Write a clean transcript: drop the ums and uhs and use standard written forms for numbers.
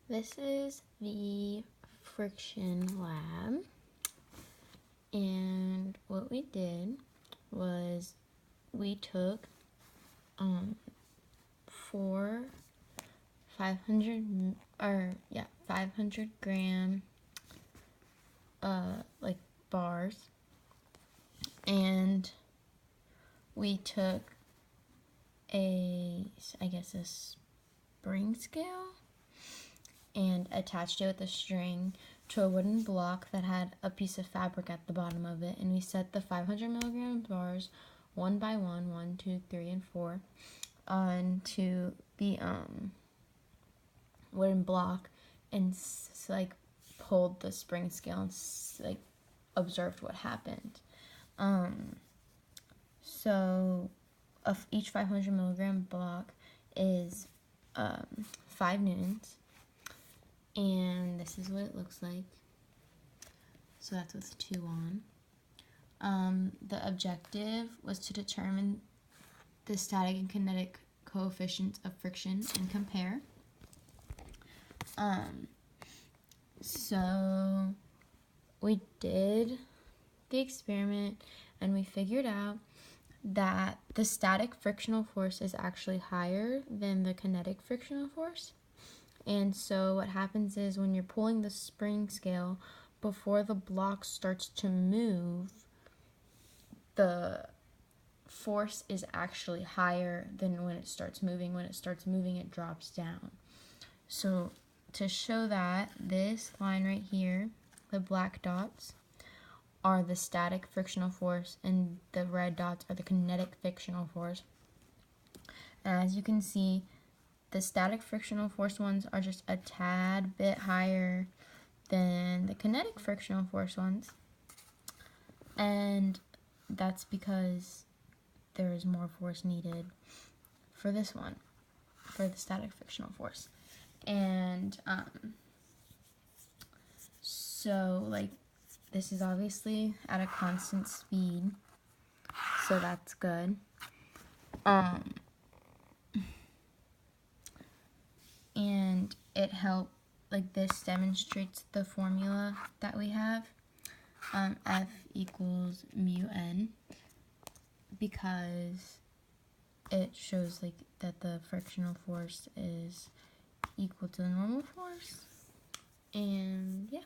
This is the friction lab, and what we did was we took 4 500 gram like bars, and we took a spring scale and attached it with a string to a wooden block that had a piece of fabric at the bottom of it, and we set the 500 milligram bars one by one, 1, 2, 3, and 4, onto the wooden block, and pulled the spring scale and observed what happened. So each 500 milligram block is 5 newtons, and this is what it looks like. So that's with 2 on. The objective was to determine the static and kinetic coefficients of friction and compare. So we did the experiment, and we figured out that the static frictional force is actually higher than the kinetic frictional force. And so what happens is, when you're pulling the spring scale, before the block starts to move, the force is actually higher than when it starts moving. When it starts moving, it drops down. So to show that, this line right here, the black dots, are the static frictional force, and the red dots are the kinetic frictional force. And as you can see, the static frictional force ones are just a tad bit higher than the kinetic frictional force ones, and that's because there is more force needed for this one, for the static frictional force. And so this is obviously at a constant speed, so that's good. And it helped, this demonstrates the formula that we have, F equals mu n, because it shows that the frictional force is equal to the normal force. And yeah.